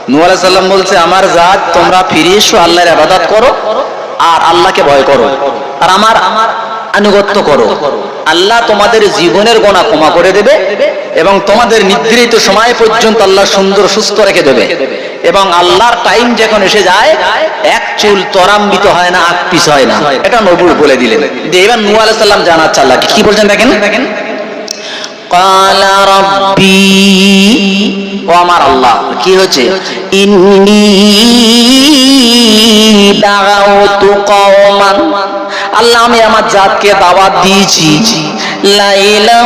নূহ আলাইহিস সালাম বলছে, আমার জাত তোমরা ফিরে এসো, আল্লাহর ইবাদত করো আর আল্লাহকে ভয় করো আর আমার আনুগত্য করো। আল্লাহ তোমাদের জীবনের গুনাহ ক্ষমা করে দেবে এবং তোমাদের নির্ধারিত সময় পর্যন্ত আল্লাহ সুন্দর সুস্থ রেখে দেবে। এবং আল্লাহর টাইম যখন এসে যায়, এক চুল ত্বরান্বিত হয় না, আগ পিছ হয় না। এটা নবী বলে দিলেন। এবার নূহ আলাইহিস সালাম জানাচ্ছেন আল্লাহকে, কি বলছেন দেখেন। ক্বালা রাব্বি, ও আমার আল্লাহ, কি হচ্ছে? ইন্নী দাআউতু কওমান, আল্লাহ আমি আমার জাতকে দাওয়াত দিয়েছি, লাইলা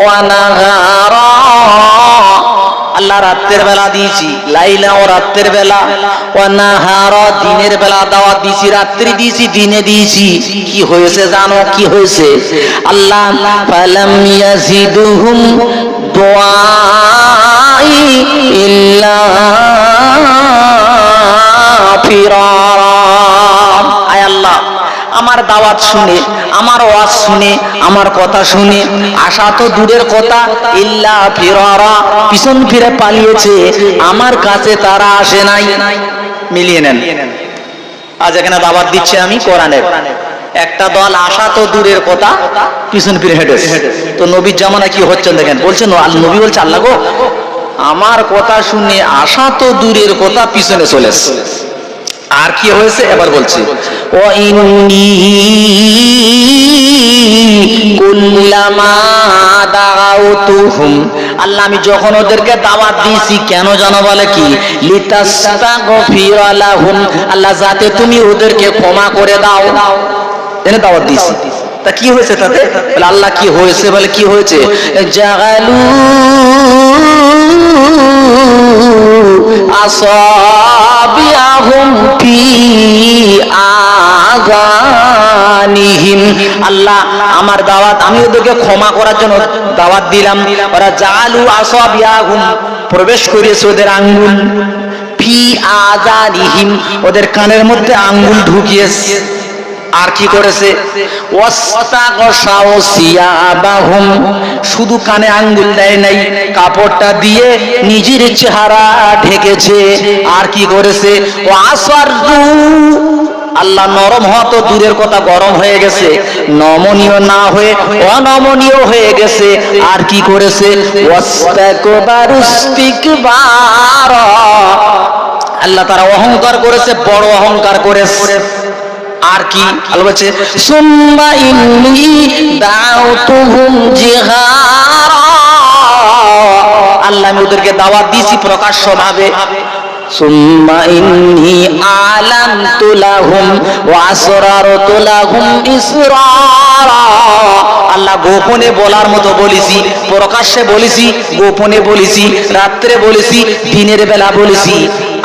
ওয়া নাহারা, আল্লাহ রাতের বেলা দিয়েছি, লাইলা ও রাতের বেলা, ওয়া নাহারা দিনের বেলা দাওয়াত দিয়েছি, রাত্রি দিয়েছি, দিনে দিয়েছি। কি হয়েছে জানো? কি হয়েছে? আল্লাহ ফালাম ইয়াজিদুহুম দুআই ইল্লা ফিরারা। আয় আল্লাহ, আমার দাওয়াত শুনে, আমার ওয়াজ শুনে, আমার কথা শুনে আশা তো দূরের কথা, ইল্লা ফিরারা, পিছন ফিরে পালিয়েছে, আমার কাছে তারা আসে নাই। মিলিয়ে নেন, আজ এখানে দাওয়াত দিচ্ছে আমি কোরআনের, একটা দল আশা তো দূরের কথা, পিছন ফিরে হেঁটেছে। তো নবীর জামানা কি হচ্ছে দেখেন, বলছেন নবী বলছে, আল্লাহ গো, আমার কথা শুনে আশা তো দূরের কথা, পিছনে চলেছে। আর কি হয়েছে এবার বলছি, ও ইন্নী কুল্লামা দাআউতুহুম, আল্লাহ আমি যখন ওদেরকে দাওয়াত দিয়েছি, কেন জানো বলে কি, লিতাস্তাগফিরা লাহুম, আল্লাহ যাতে তুমি ওদেরকে ক্ষমা করে দাও, এনে দাওয়াত দিয়েছি। তা কি হয়েছে তাতে? বলে আল্লাহ কি হয়েছে? বলে কি হয়েছে? জাগালু আসাবিয়াহুম ফি আযানিহিম, আল্লাহ আমার দাওয়াত, আমি ওদেরকে ক্ষমা করার জন্য দাওয়াত দিলাম, ওরা জালু আসাবিয়াহুম, প্রবেশ করেছে ওদের আঙ্গুল, ফি আযানিহিম, ওদের কানের মধ্যে আঙ্গুল ঢুকিয়েছে। আর কি করেছে? ওয়াস্তাগশাউ সিয়াবাহুম, শুধু কানে আঙ্গুল দেয় নাই, কাপড়টা দিয়ে নিজের চেহারা ঢেকেছে। আর কি করেছে? ওয়াসারু, আল্লাহ নরম হওয়া তো দূরের কথা, গরম হয়ে গেছে, নমনীয় না হয়ে অনমনীয় হয়ে গেছে। আর কি করেছে? ওয়াস্তাকবারু ইস্তিকবার, আল্লাহ তারা অহংকার করেছে, বড় অহংকার করেছে। আর কি আল্লাহ বলছে, সুম্মা ইন্নী দাউতুহুম জিহারা, আল্লাহ আমি ওদেরকে দাওয়াত দিয়েছি প্রকাশ্যভাবে। সুম্মা ইন্নী আলানতু লাহুম ওয়া আসরারতু লাহুম ইসরারা, আল্লাহ গোপনে বলার মতো বলেছি, প্রকাশ্যে বলেছি, গোপনে বলেছি, রাত্রে বলেছি, দিনের বেলা বলেছি।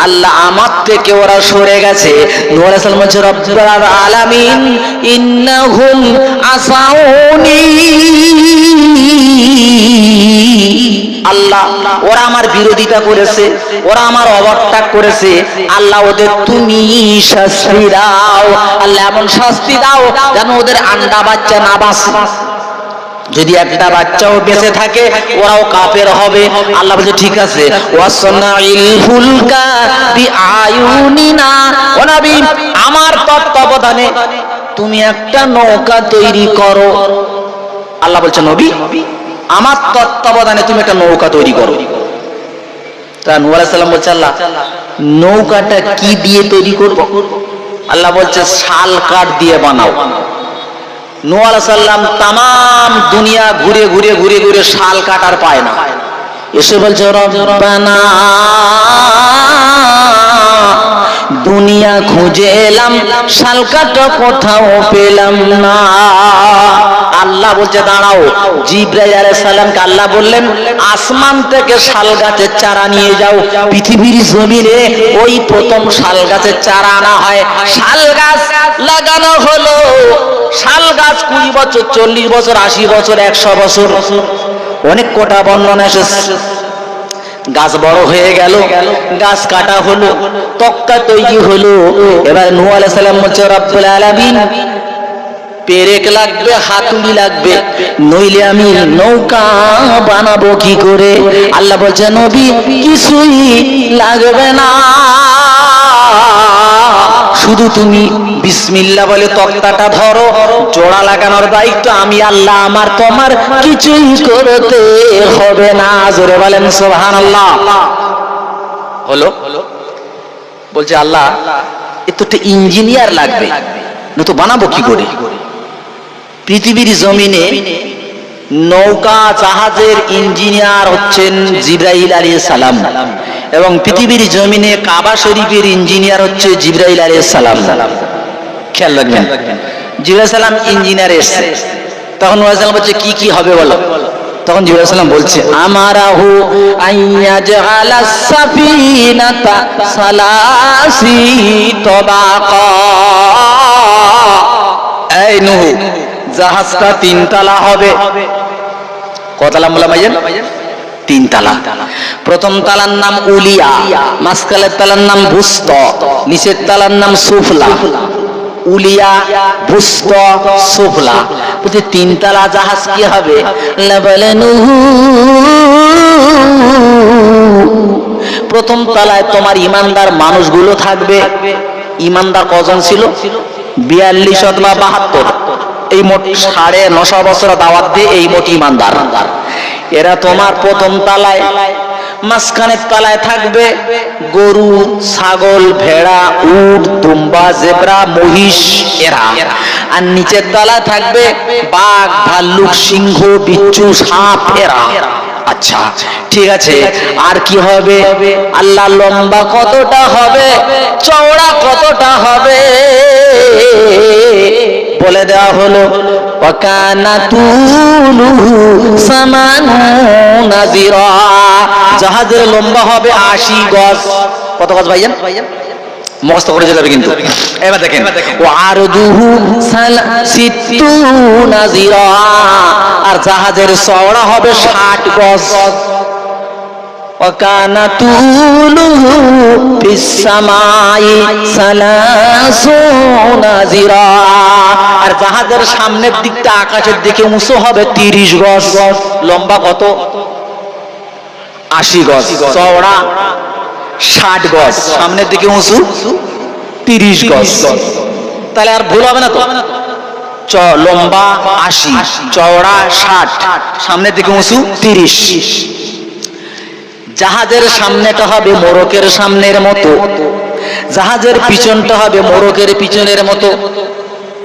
আল্লাহ আমার থেকে ওরা সরে গেছে। নূহ আলাইহিস সালাম বলছে, রব্বুল আলামিন ইন্নাহুম আসাউনি, আল্লাহ ওরা আমার বিরোধিতা করেছে, ওরা আমার অবত্যাগ করেছে, আল্লাহ ওদের তুমি শাস্তি দাও, আল্লাহ এমন শাস্তি দাও যেন ওদের আন্ডা বাচ্চা না বাঁচে, যদি একটা বাচ্চাও বেঁচে থাকে ওরাও কাফের হবে। আল্লাহ বলছে ঠিক আছে, ওয়াসনাইল ফুলকা বিআয়ুনিনা, ও নবী আমার তত্ত্বাবধানে তুমি একটা নৌকা তৈরি করো। আল্লাহ বলছে নবী আমার তত্ত্বাবধানে তুমি একটা নৌকা তৈরি করো। তা নূহ আলাইহিস সালাম বলছে, আল্লাহ নৌকাটা কি দিয়ে তৈরি করব? আল্লাহ বলছে শাল কাঠ দিয়ে বানাও। নূহ আলাইহিস সালাম তামাম দুনিয়া ঘুরে ঘুরে ঘুরে ঘুরে শাল কাঠ আর পায় না, এসে বলছে রব্বানা, দুনিয়া খুঁজে এলাম, শাল কাঠ কোথাও পেলাম না। আল্লাহ বলছে দাঁড়াও, জিবরাইল আলাইহিস সালামকে আল্লাহ বললেন আসমান থেকে শাল গাছের চারা নিয়ে যাও, পৃথিবীর জমিনে ওই প্রথম শাল গাছের চারা আনা হয়, শাল গাছ লাগানো হলো। শাল গাছ 20 বছর, 40 বছর, 80 বছর, 100 বছর, অনেক কোটা বর্ণনা এসেছে। গাছ বড় হয়ে গেল, গাছ কাটা হলো, তক্তা তৈরি হলো। এবার নূহ আলাইহিস সালাম বলছে রব্বুল আলামিন পেরেক লাগবে, হাতুড়ি লাগবে, নইলে আমি নৌকা বানাবো কি করে? আল্লাহ বলছে নবী কিছুই লাগবে না, শুধু তুমি বিসমিল্লাহ বলে তক্তাটা ধরো, জোড়া লাগানোর দায়িত্ব আমি আল্লাহ, আমার তোমার কিছুই করতে হবে না। জোরে বলেন সুবহানাল্লাহ। হলো বলছে আল্লাহ এ তো একটা ইঞ্জিনিয়ার লাগবে, না তো বানাবো কি করে? পৃথিবীর জমিনে নৌকা জাহাজের ইঞ্জিনিয়ার হচ্ছেন জিবরাইল আলাইহিস সালাম, এবং পৃথিবীর জমিনে কাবা শরীফের ইঞ্জিনিয়ার হচ্ছে জিবরাইল আলাইহিস সালাম। খেয়াল রাখবেন, জিবরাইল সালাম ইঞ্জিনিয়ার এসেছে, তখন নূহ সালাম বলছে কি কি হবে বলো? তখন জিবরাইল সালাম বলছে আমারাহু আইয়াজআলাস সাফিনাতা সালাসি তাবাকা। এই নূহ, জাহাজটা 3 তলা হবে। কতলা মোলা ভাইজান? 3 তলা। প্রথম তালার নাম উলিয়া, মাঝখানের তালার নাম বুস্ত, নিচের তালার নাম সুফলা। উলিয়া, বুস্ত, সুফলা। বলছে 3 তলা জাহাজ কি হবে? আল্লাহ বলেন প্রথম তলায় তোমার ইমানদার মানুষগুলো থাকবে। ইমানদার কজন ছিল? 42 অথবা 72। এই মোট 950 বছর দাওয়াত দিয়ে এই মোট ইমানদার। এরা তোমার প্রথম তলায়। মাঝখানের তলায় থাকবে গরু, ছাগল, ভেড়া, উট, দুম্বা, জেব্রা, মহিষ এরা। আর নিচের তলায় থাকবে বাঘ, ভাল্লুক, সিংহ, বিচ্ছু, সাপ এরা। আচ্ছা ঠিক আছে, আর কি হবে? আল্লাহ লম্বা কতটা হবে, চওড়া কতটা হবে বলে দেওয়া হলো। জাহাজের লম্বা হবে 80 গজ। কত গজ ভাইজান? মুখস্থ করে যেতে হবে কিন্তু। এবার দেখেন আর জাহাজের চওড়া হবে 60 গজ। আর জাহাজের সামনের দিকটা আকাশের দিকে উঁচু হবে 30 গজ। লম্বা কত? 80 গজ, চওড়া 60 গজ, সামনের দিকে উঁচু 30 গজ। তাহলে আর ভুল হবে না তো? লম্বা 80, চওড়া 60, সামনের দিকে উঁচু 30। জাহাজের সামনেটা হবে মোরকের সামনের মতো, জাহাজের পিছনটা হবে মোরকের পিছনের মতো।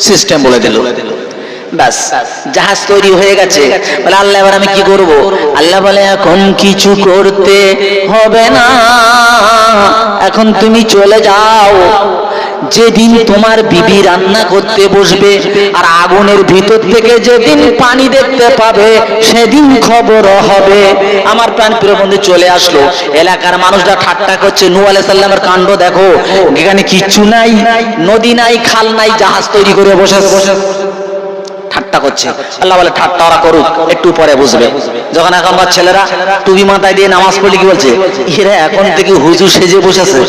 সিস্টেম বলে দিল। ব্যাস, জাহাজ তৈরি হয়ে গেছে। বলে আল্লাহ এবার আমি কি করব? আল্লাহ বলে এখন কিছু করতে হবে না, এখন তুমি চলে যাও। যেদিন তোমার বিবি রান্না করতে বসবে আর আগুনের ভিতর থেকে যেদিন পানি দেখতে পাবে সেদিন খবর হবে। আমার প্রাণ প্রিয় বন্ধু চলে আসলো, এলাকার মানুষরা ঠাট্টা করছে, নূহ আলাইহিস সালামের কাণ্ড দেখো, এখানে কিচ্ছু নাই, নদী নাই, খাল নাই, জাহাজ তৈরি করে বসেছে। ঠাট্টা করছে। আল্লাহ বলে ঠাট্টা ওরা করুক, একটু পরে বুঝবে। যখন এখনকার ছেলেরা টুপি মাথায় দিয়ে নামাজ পড়লে কি বলছে? এরা এখন থেকে হুজুর সেজে বসেছে,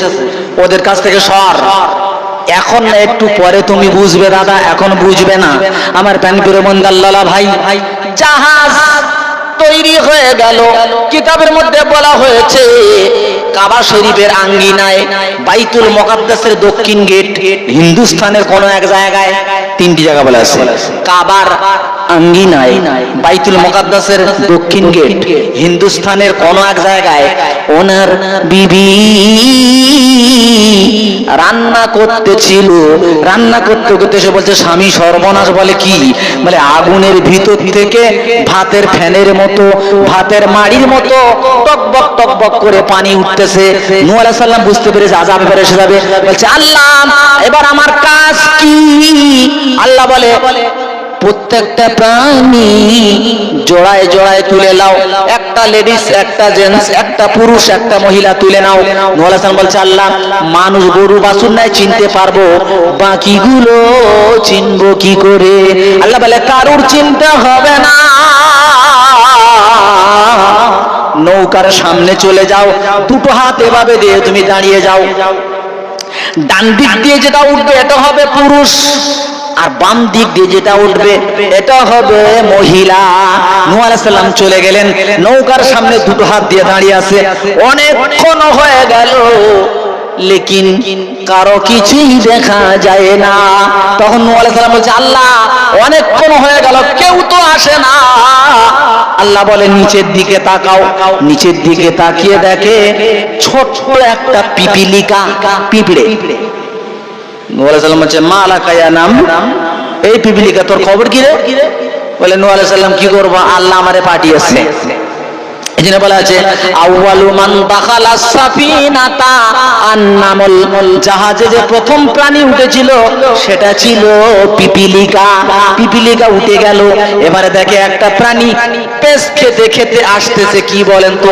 ওদের কাছ থেকে সর। এখন না, একটু পরে তুমি বুঝবে দাদা, এখন বুঝবে না। আমার প্যান প্রিয় বন্ধু আল্লাহ ভাই, জাহাজ তৈরি হয়ে গেল। কিতাবের মধ্যে বলা হয়েছে কাবা শরীফের আঙ্গিনায় বাইতুল মুকাদ্দাসের দক্ষিণ গেট, হিন্দুস্তানের কোন এক জায়গায়, 3টি জায়গা বলা আছে। কাবার আঙ্গিনায় বাইতুল মুকাদ্দাসের দক্ষিণ গেট, হিন্দুস্তানের কোন এক জায়গায় ওনার বিবি রান্না করতেছিল। রান্না করতে করতে সে বলছে স্বামী সর্বনাশ। বলে কি? বলে আগুনের ভিতর থেকে ভাতের ফ্যানের মতো, ভাতের মাড়ির মতো টকবক টকবক করে পানি উঠতেছে। নূহ আলাইহিস সালাম বুঝতে পেরেছে আযাব এবার এসে যাবে। বলছে আল্লাহ এবার আমার কাজ কি? আল্লাহ বলে প্রত্যেকটা প্রাণী জোড়ায় জোড়ায় তুলে নাও, একটা লেডিস, একটা জেন্টস, একটা পুরুষ, একটা মহিলা তুলে নাও। নূহ আলাইহিস সালাম বলছে আল্লাহ মানুষ গরু বাছুর নাই চিনতে পারবো, বাকিগুলো চিনবো কি করে? আল্লাহ বলে কারুর চিনতে হবে না, নৌকার সামনে চলে যাও, দুটো হাত এভাবে দিয়ে তুমি দাঁড়িয়ে যাও। ডান দিক দিয়ে যেটা উঠবে এটা হবে পুরুষ, আর বাম দিক দিয়ে যেটা উঠবে এটা হবে মহিলা। নূহ আলাইহিস সালাম চলে গেলেন, নৌকার সামনে দুটো হাত দিয়ে দাঁড়িয়ে আছে। অনেকক্ষণ হয়ে গেল, লেকিন কারো কিছুই দেখা যায় না। তখন নূহ আলাইহিস সালাম বলছে, আল্লাহ অনেকক্ষণ হয়ে গেল, কেউ তো আসে না। আল্লাহ বলে নিচের দিকে তাকাও। নিচের দিকে তাকিয়ে দেখে ছোট একটা পিপিলিকা, পিঁপড়ে। নূহ আলাইহিস সালাম বলছে, মা লাকা ইয়া নাম, এই পিপিলিকা তোর খবর কি রে? বলে নূহ আলাইহিস সালাম, কি করবো, আল্লাহ আমারে পাঠিয়েছে। এখানে বলা আছে আউয়ালু মান দাখালা সাফিনাতা আন-নামল, জাহাজে যে প্রথম প্রাণী উঠেছিল সেটা ছিল পিপিলিকা। পিপিলিকা উঠে গেল, এবারে দেখে একটা প্রাণী পেস খেতে খেতে আসতেছে। কি বলেন তো?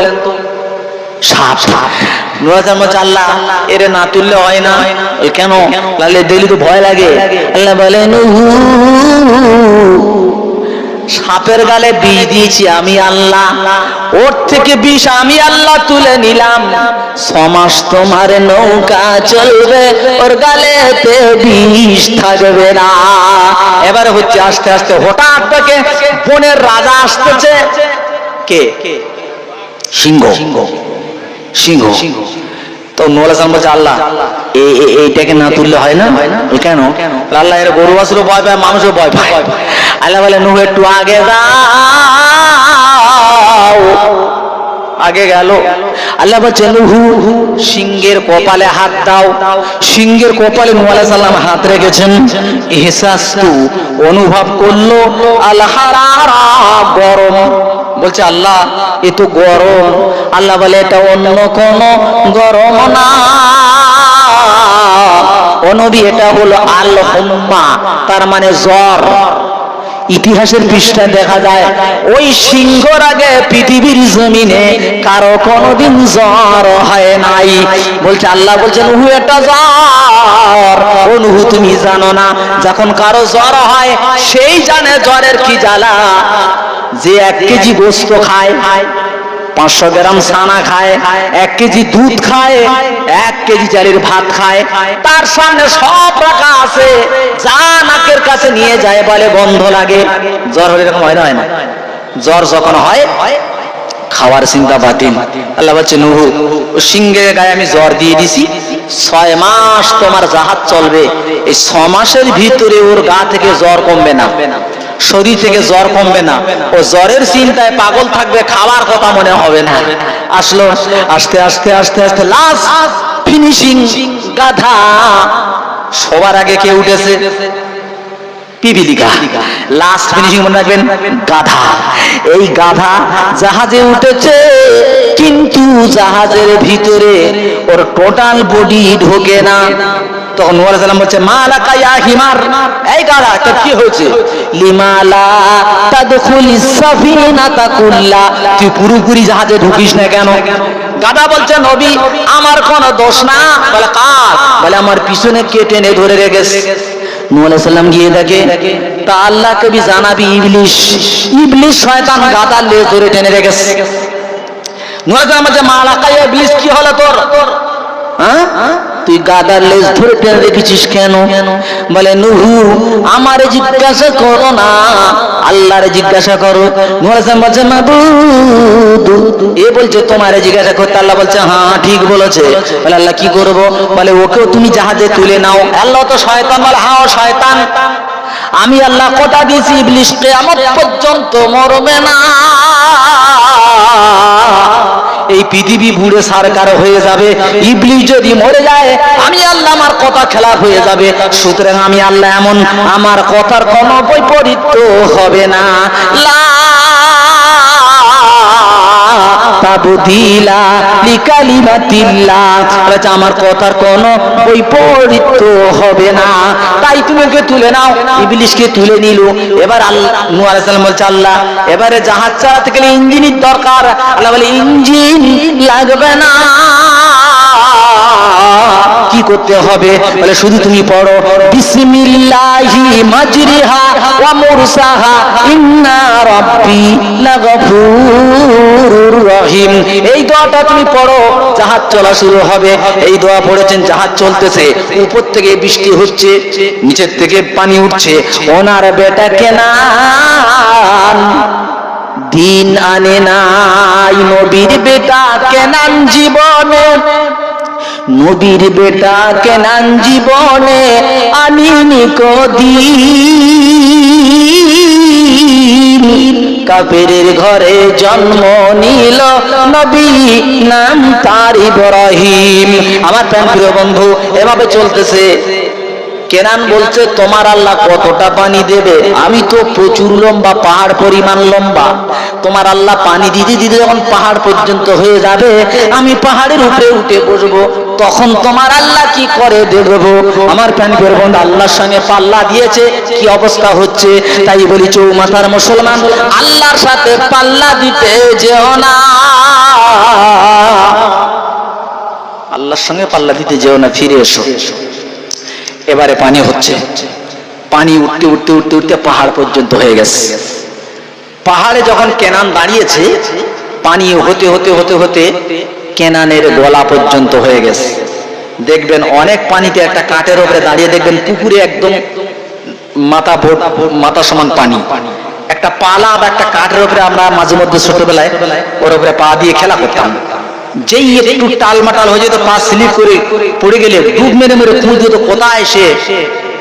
সাপ। নূহ আলাইহিস সালাম বলছে, আল্লাহ এরে না তুললে হয় না। কেন? লালে দিলি তো ভয় লাগে। আল্লাহ বলেন, সাপের গালে বিষ দিয়েছি আমি আল্লাহ, ওর থেকে বিষ আমি আল্লাহ তুলে নিলাম। 6 মাস তোমার নৌকা চলবে, ওর গালেতে বিষ থাকবে না। এবারে হচ্ছে আস্তে আস্তে হঠাৎ থেকে বনের রাজা আসতেছে। কে? সিংহ। সিংহ। তো নূহ আলাইহিস সালাম বলছে, আল্লাহ এইটাকে না তুললে হয় না। কেন? আল্লাহ এর গরু বাছুরও ভয় পায়, মানুষও ভয় পায়। আল্লাহ বলে, নূহ একটু আগে যাও। আগে গেল। আল্লাহ বলছে, নূহ সিংহের কপালে হাত দাও। সিংহের কপালে নূহ আলাইহিস সালাম হাত রেখেছেন। ইহসাসু অনুভব করলো, আল হারারা গরম। বলছে, আল্লাহ এ তো গরম। আল্লাহ বলে, এটা অন্য কোন গরম না, ও নবী, এটা হলো আল হুম্মা, তার মানে জ্বর। ইতিহাসের পৃষ্ঠায় দেখা যায় ওই সিংহর আগে পৃথিবীর জমিনে কারো কোনোদিন জ্বর হয় নাই। বলছে, আল্লাহ বলছেন, নূহ এটা জ্বর। ও নূহ তুমি জানো না, যখন কারো জ্বর হয় সেই জানে জ্বরের কি জ্বালা। যে 1 কেজি গোস্ত খায়, 500 গ্রাম ছানা খায়, 1 কেজি দুধ খায়, 1 কেজি চালের ভাত খায়, তার সামনে সব রাখা আছে, যা নাকের কাছে নিয়ে যায় বলে গন্ধ লাগে। জ্বর হলে এরকম হয় না? হয় না? জ্বর যখন হয় খাওয়ার চিন্তা বাতিল। আল্লাহ বলছে, নূহ সিংহের গায়ে আমি জ্বর দিয়ে দিছি, 6 মাস তোমার জাহাজ চলবে। এই 6 মাসের ভিতরে ওর গা থেকে জ্বর কমবে না, শরীর থেকে জ্বর কমবে না, ও জ্বরের চিন্তায় পাগল থাকবে, খাওয়ার কথা মনে হবে না। আসলো আস্তে আস্তে আস্তে আস্তে লাস্ট ফিনিশিং গাধা। সবার আগে কে উঠেছে? পিপিলিকা। লাস্ট ফিনিশিং মনে রাখবেন, গাধা। এই গাধা জাহাজে উঠেছে, কিন্তু জাহাজের ভিতরে ওর টোটাল বডি ঢোকে না। তখন নূহ আলাইহিস সালাম বলছে, মা লাকা ইয়া হিমার, এই গাধা তোর কি হয়েছে? লিমালা তাদখুলিস সাফিনাতা কুল্লা, তুই পুরোপুরি জাহাজে ঢুকিস না কেন? গাধা বলছে, নবী আমার কোনো দোষ না। বলে, কার? বলে, আমার পিছনে কে টেনে ধরে রেখেছে। নূহ আলাইহিস সালাম গিয়ে দেখে, তা আল্লাহ কবি জানাবি ইবলিস। ইবলিস শয়তান গাধার লেজ ধরে টেনে রেখেছে। নূহ আলাইহিস সালাম বলছে, মা লাকা ইয়া ইবলিস, কি হলো তোর? হ্যাঁ, তুই গাধার লেজ ধরে টেনে রেখেছিস কেন? বলে, নূহ আমারে জিজ্ঞাসা করো না, আল্লাহরে জিজ্ঞাসা করো। নূহ আলাইহিস সালাম বলছে, মাবুদ এ বলছে তোমারে জিজ্ঞাসা করতে। আল্লাহ বলছে, হ্যাঁ ঠিক বলেছে। বলে, আল্লাহ কি করব? বলে, ওকেও তুমি জাহাজে তুলে নাও। আল্লাহ তো শয়তান। বলে, হ্যাঁ ও শয়তান। আমি আল্লাহ কথা দিয়েছি ইবলিস কিয়ামত পর্যন্ত মরবে না। এই পৃথিবী বুড়ে সরকার হয়ে যাবে। ইবলিস যদি মরে যায় আমি আল্লাহ আমার কথা খেলাফ হয়ে যাবে। সুতরাং আমি আল্লাহ এমন, আমার কথার কোনো বৈপরীত্য হবে না। লা তাবদিলা লিকালিমাতিল্লাহ, আমার কথার কোনো বৈপরীত্য হবে না। তাই তুমি ওকে তুলে নাও। ইবলিসকে তুলে নিল। এবার আল্লাহ নূহ আলাইহিস সালাম বলছে, আল্লাহ এবারে জাহাজ চালাতে গেলে ইঞ্জিনের দরকার। আল্লাহ বলে, ইঞ্জিন লাগবে না। কি কি করতে হবে? বলে শুধু তুমি পড়ো বিসমিল্লাহি মাজরিহা ওয়া মুরসাহা ইন্না রাব্বি লাগফুরুর রহিম। এই দোয়াটা তুমি পড়ো, জাহাজ চলা শুরু হবে। এই দোয়া পড়েছেন, জাহাজ চলতেছে, উপর থেকে বৃষ্টি হচ্ছে, নিচের থেকে পানি উঠছে। ওনার বেটা কেনান দিন আনে নাই, নবীর বেটা কেনান জীবনে, নবীর বেটা কেনান জীবনে আনিনি কদিন। কাফেরের ঘরে জন্ম নিল নবী, নাম তার ইব্রাহিম। আমার প্রিয় বন্ধু, এভাবে চলতেছে। কেনান বলছে তোমার আল্লাহ কতটা পানি দেবে? আমি তো প্রচুর লম্বা, পাহাড় পরিমাণ লম্বা। তোমার আল্লাহ পানি দিতে দিতে যখন পাহাড় পর্যন্ত হয়ে যাবে, আমি পাহাড়ের উপরে উঠে বসবো, তখন তোমার আল্লাহ কি করে দেবো? আমার প্রাণের বন্ধু, আল্লাহর সঙ্গে পাল্লা দিয়েছে, কি অবস্থা হচ্ছে? তাই বলি চৌমাথার মুসলমান, আল্লাহর সাথে পাল্লা দিতে যেও না, আল্লাহর সঙ্গে পাল্লা দিতে যেও না, ফিরে এসো। এবারে পানি হচ্ছে, পানি উঠতে উঠতে উঠতে উঠতে পাহাড় পর্যন্ত হয়ে গেছে। পাহাড়ে যখন কেনান দাঁড়িয়েছে, পানি হতে হতে হতে হতে কেনানের গলা পর্যন্ত হয়ে গেছে। দেখবেন অনেক পানিতে একটা কাঠের উপরে দাঁড়িয়ে দেখবেন পুকুরে একদম মাথা সমান পানি, একটা পালা বা একটা কাঠের উপরে আমরা মাঝে মধ্যে ছোটবেলায় ওর উপরে পা দিয়ে খেলা করতাম। যেই একটু টালমাটাল হয়ে যেত, পা স্লিপ করে পড়ে গেলে ডুব মেরে মেরে খুঁজ দিত, কোথায় এসে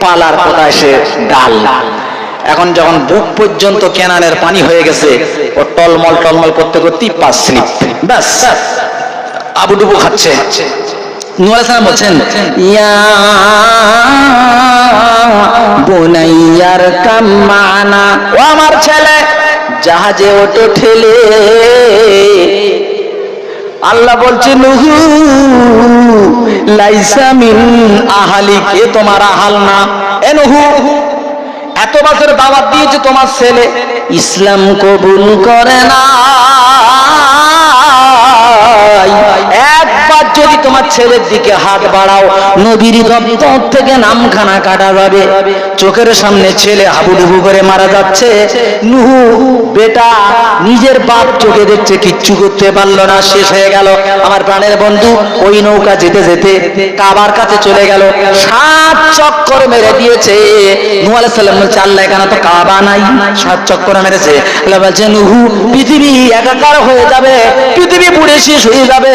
পালার, কোথায় এসে ডাল। এখন যখন বুক পর্যন্ত কেনানের পানি হয়ে গেছে, ও টলমল টলমল করতে করতেই পা স্লিপ, ব্যাস আবুডুবু খাচ্ছে। নূহ আলাইহিস সালাম বলছেন, ইয়া বুনাইয়ার কামানা, ও আমার ছেলে জাহাজে ওঠো ঠেলে। আল্লাহ বলছে নূহ লাইসা মিন আহলিক, এ তোমার আহাল না। এ নূহ, এত বছর দাওয়াত দিয়েছে তোমার ছেলে, ইসলাম কবুল করে না। একবার যদি তোমার ছেলের দিকে হাত বাড়াও, নবীর দপ্তর থেকে নামখানা কাটা যাবে। চোখের সামনে ছেলে হাবুডুবু করে মারা যাচ্ছে। নূহ বেটা নিজের বাপ চোখে দেখছে, কিচ্ছু করতে পারলো না, শেষ হয়ে গেল। আমার প্রাণের বন্ধু, ওই নৌকা যেতে যেতে কাবার কাছে চলে গেল, 7 চক্কর মেরে দিয়েছে। নূহ আলাইহিস সালাম বলছে, আল্লাহ এখানে তো কাবা নাই, 7 চক্কর মেরেছে। আল্লাহ বলছে, নূহ পৃথিবী একাকার হয়ে যাবে, পৃথিবী পুড়ে শেষ হয়ে যাবে,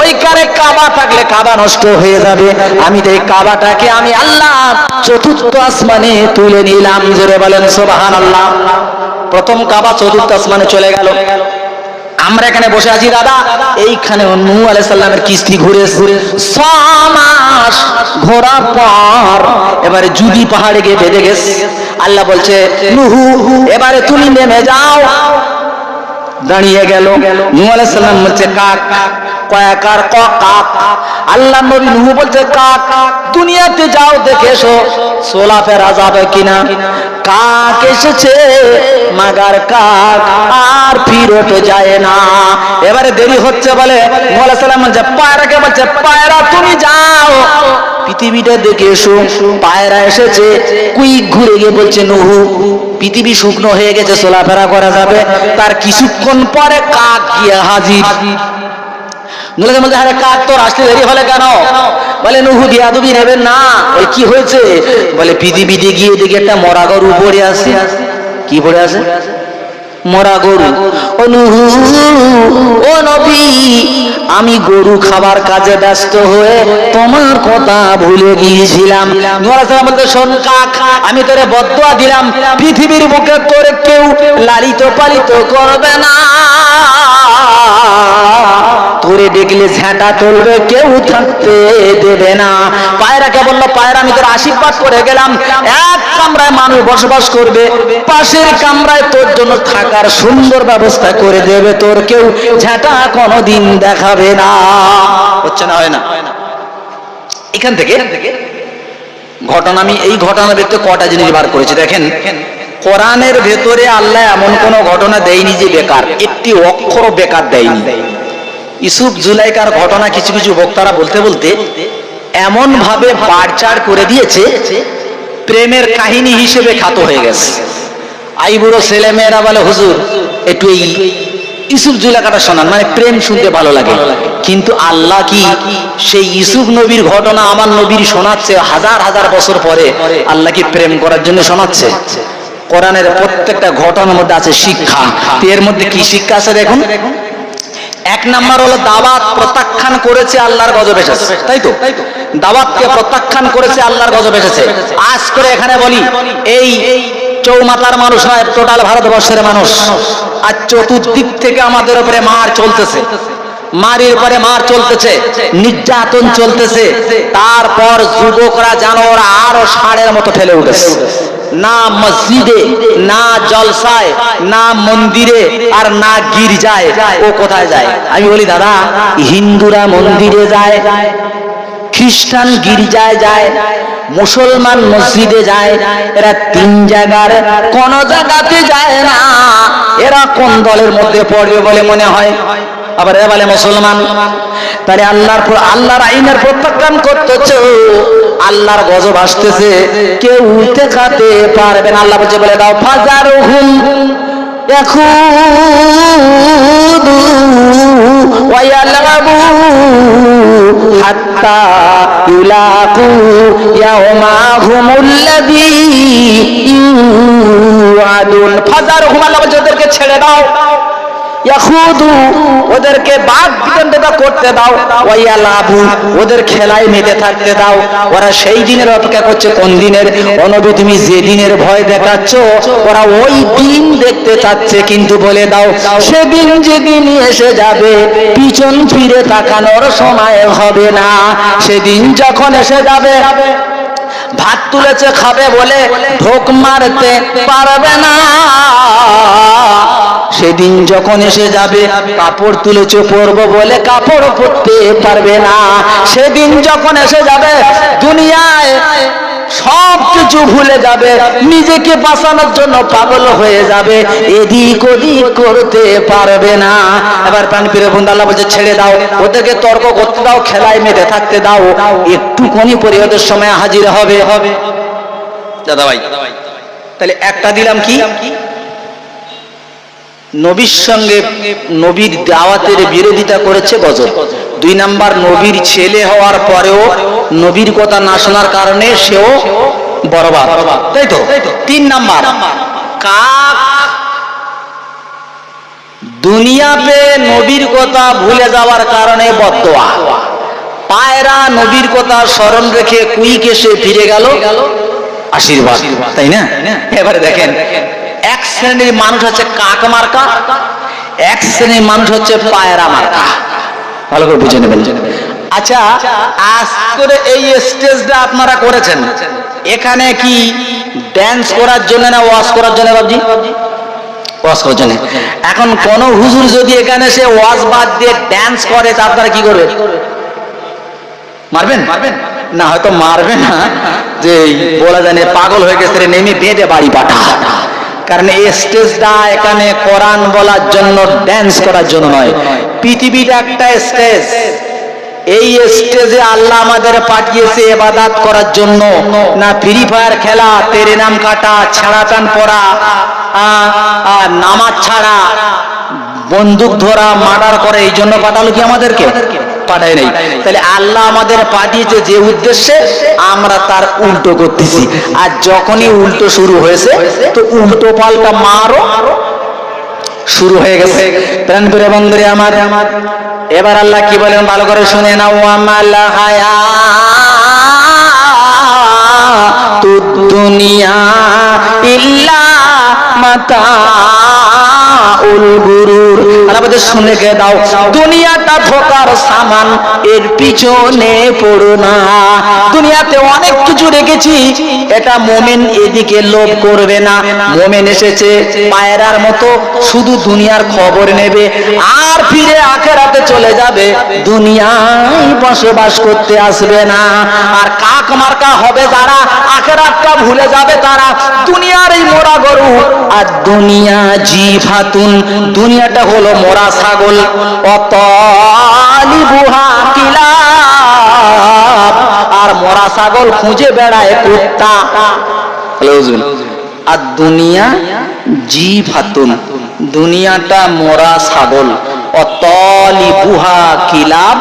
ওইখানে কাবা থাকলে কাবা নষ্ট হয়ে যাবে। আমি তো এই কাবাটাকে আমি আল্লাহ 4র্থ আসমানে তুলে নিলাম। জোরে বলেন সুবহানাল্লাহ। প্রথম কাবা 4র্থ আসমানে চলে গেল। আমরা এখানে বসে আছি দাদা, এইখানে নূহ আলাইহিস সালামের কিস্তি ঘুরে 6 মাস ঘোরার পর এবারে জুদি পাহাড়ে গিয়ে বেঁধে গেছে। আল্লাহ বলছে, নূহ এবারে তুমি নেমে যাও। দাঁড়িয়ে গেল। নূহ আলাইহিস সালাম বলছে, কাক, কয়াকার কাক। আল্লাহ নবী নূহ বলছে, কাক দুনিয়াতে যাও, দেখে এসো চলাফেরা যাবে কিনা। কাক এসেছে, মাগার কাক আর ফিরত যায় না। এবারে দেরি হচ্ছে বলে নূহ আলাইহিস সালাম বলছে, পায়রাকে বলছে, পায়রা তুমি যাও, পৃথিবীটা দেখে এসো। পায়রা এসেছে, কুইক ঘুরে গিয়ে বলছে, নূহ পৃথিবী শুকনো হয়ে গেছে, চলাফেরা করা যাবে। তার কিছুক্ষণ পরে কাক গিয়ে হাজির। নূহ বলছে, আরে কাক তোর আসতে দেরি হলে কেন? বলে, নূহ বিয়াদবি নেবেন না। ওই কি হয়েছে? বলে, পৃথিবীতে গিয়ে দেখি একটা মরা গরু পড়ে আছে। কি পড়ে আছে? মরা গরু। ও নূহ, ও নবী, আমি গরু খাবার কাজে ব্যস্ত হয়ে তোমার কথা ভুলে গিয়েছিলাম। নূহ আলাইহিস সালাম বলতে, শোন কাক, আমি তোরে বদদুয়া দিলাম, পৃথিবীর বুকে তোরে কেউ লালিত পালিত করবে না, তোরে দেখলে ঝাঁটা তুলবে, কেউ থাকতে দেবে না। পায়রাকে বললো, পায়রা আমি তোর আশীর্বাদ করে গেলাম, এক কামরায় মানুষ বসবাস করবে, পাশের কামরায় তোর জন্য থাকার সুন্দর ব্যবস্থা করে দেবে, তোর কেউ ঝাঁটা কোনোদিন দেখাবে না। হচ্ছে না? হয় না? এখান থেকে ঘটনা, আমি এই ঘটনার ভিতরে কটা জিনিস বার করেছি দেখেন। কোরআনের ভেতরে আল্লাহ এমন কোন ঘটনা দেয়নি যে বেকার, একটি অক্ষর বেকার দেয়নি। ইউসুফ জুলাইকার ঘটনা কিছু কিছু বক্তারা বলতে বলতে এমন ভাবে বাড়চাড় করে দিয়েছে, প্রেমের কাহিনী হিসেবে খ্যাত হয়ে গেছে। আইবুড়ো ছেলে মেয়েরা বলে, হুজুর একটু এই ইউসুফ জুলেখাটা শোনান, মানে প্রেম শুনতে ভালো লাগে। কিন্তু আল্লাহ কি সেই ইউসুফ নবীর ঘটনা আমার নবীর শোনাচ্ছে হাজার হাজার বছর পরে? আল্লাহ কি প্রেম করার জন্য শোনাচ্ছে? কোরআনের প্রত্যেকটা ঘটনার মধ্যে আছে শিক্ষা। এর মধ্যে কি শিক্ষা আছে দেখুন। এক নাম্বার হলো দাওয়াত প্রত্যাখ্যান করেছে, আল্লাহর গজব এসেছে, তাই তো? দাওয়াতকে প্রত্যাখ্যান করেছে, আল্লাহর গজব এসেছে। আজ করে এখানে বলি, এই চৌমাথার মানুষ নয়, টোটাল ভারতবর্ষের মানুষ। আর চতুর্দিক থেকে আমাদের উপরে মার চলতেছে, মারির পরে মার চলতেছে, নির্যাতন চলতেছে। তারপর যুবকরা জানো ওরা আরো ষাঁড়ের মতো ঠেলে উঠেছে। না মসজিদে, না জলসায়, না মন্দিরে, আর না গির্জায়। ও কোথায় যায়? আমি বলি দাদা, হিন্দুরা মন্দিরে যায়, খ্রিস্টান গির্জায় যায়, মুসলমান মসজিদে যায়, এরা তিন জায়গার কোন জায়গাতে যায় না। এরা কোন দলের মধ্যে পড়বে বলে মনে হয়? আবার এরা বলে মুসলমান। তাহলে আল্লাহর আইনের প্রত্যাখ্যান করতেছে, আল্লাহর গজব আসতেছে, কেউ ঠেকাতে পারবে না। আল্লাহ বলছে, বলে দাও ফাজারহুম ইয়াখুদু ওয়া ইয়ালআবু হাত্তা ইউলাকু ইয়াওমাহুমুল্লাযী ইউআদুন। ফাজারহুম, আল্লাহ বলছে ওদেরকে ছেড়ে দাও, ইয়াখুদু ওদেরকে বাদ বিতণ্ডা করতে দাও, ওয়াইয়ালাবু ওদের খেলায় মেতে থাকতে দাও। ওরা সেই দিনের অপেক্ষা করছে। কোন দিনের? নবী তুমি যে দিনের ভয় দেখাচ্ছ, ওরা ওই দিন দেখতে চাচ্ছে। কিন্তু বলে দাও, সেদিন যেদিন এসে যাবে, পিছন ফিরে তাকানোর সময় হবে না। সেদিন যখন এসে যাবে, ভাত তুলেছে খাবে বলে ঢোক মারতে পারবে না। সেদিন যখন এসে যাবে, কাপড় তুলেছে পরবো বলে কাপড় পরতে পারবে না। সেদিন যখন এসে যাবে, দুনিয়ায় সব কিছু ভুলে যাবে, নিজেকে বাঁচানোর জন্য পাগল হয়ে যাবে, এদিক ওদিক করতে পারবে না। এবার প্রাণপ্রিয় বন্ধু, আল্লাহ বলছে ছেড়ে দাও, ওদেরকে তর্ক করতে দাও, খেলায় মেতে থাকতে দাও, একটুখানি পরে ওদের সময় হাজির হবে। দাদা ভাই, তাহলে একটা দিলাম কি, নবীর সঙ্গে নবীর দাওয়াতের বিরোধিতা করেছে গজব। দুই নাম্বার, নবীর ছেলে হওয়ার পরেও নবীর কথা না শোনার কারণে সেও বরবাদ, তাই তো? তিন নাম্বার, কাক দুনিয়া পেয়ে নবীর কথা ভুলে যাওয়ার কারণে বদদোয়া। পায়রা নবীর কথা স্মরণ রেখে কুইক এসে ফিরে গেল আশীর্বাদ, তাই না? এবারে দেখেন, এক শ্রেণীর মানুষ হচ্ছে কাক মার্কা, এক শ্রেণীর মানুষ হচ্ছে পায়রা মার্কা। ভালো করে বুঝে নেবেন। আচ্ছা, আজ করে এই স্টেজটা আপনারা করেছেন, এখানে কি ড্যান্স করার জন্য না ওয়াজ করার জন্য? বাবজি, ওয়াজ করার জন্য। এখন কোন হুজুর যদি এখানে সে ওয়াজ বাদ দিয়ে ড্যান্স করে, তা আপনারা কি করবেন? মারবেন? না, হয়তো মারবে না, যে বলা জানে পাগল হয়ে গেছে, নেমে বেঁধে বাড়ি পাঠা। কারণ এই স্টেজটা এখানে কোরআন বলার জন্য, ড্যান্স করার জন্য নয়। পৃথিবীর একটা স্টেজ, এই স্টেজে আল্লাহ আমাদের পাঠিয়েছে ইবাদত করার জন্য, না ফ্রি ফায়ার খেলা, তেরে নাম কাটা, ছাড়া প্যান্ট পরা, নামাজ ছাড়া, বন্দুক ধরা, মার্ডার করে, এই জন্য পাঠালো কি আমাদেরকে? পাঠায় নাই। তাহলে আল্লাহ আমাদের পাঠিয়েছে যে উদ্দেশ্যে, আমরা তার উল্টো করতেছি। আর যখনই উল্টো শুরু হয়েছে, তো উল্টো পাল্টা মারও শুরু হয়ে গেছে। প্রাণপ্রিয় বন্ধুরে আমার, এবার আল্লাহ কি বলেন ভালো করে শুনে নাও। ওয়ামাল হায়াতুদ দুনিয়া ইল্লা মাতাউল গুরুর। আল্লাহ শুনে কে দাও, দুনিয়াটা ধোকার সামান, এর পিছনে পড়ো না। দুনিয়াতে অনেক কিছু রেখেছি, এটা মুমিন এদিকে লোভ করবে না। মুমিন এসেছে পায়রার মতো, শুধু দুনিয়ার খবর নেবে আর ফিরে আখিরাতে চলে যাবে, দুনিয়ায় বসবাস করতে আসবে না। আর কাক মার্কা হবে যারা, আখিরাতটা ভুলে যাবে তারা। দুনিয়ার এই মোরা গরু, আর দুনিয়া জিফাতুন, দুনিয়াটা হলো মোরা ছাগল, অতালিবুহা কিলাব, মরা ছাগল খুঁজে বেড়ায় কুত্তা। আর দুনিয়া জিফাতুন, দুনিয়াটা মরা ছাগল, অতলিবুহা কিলাব,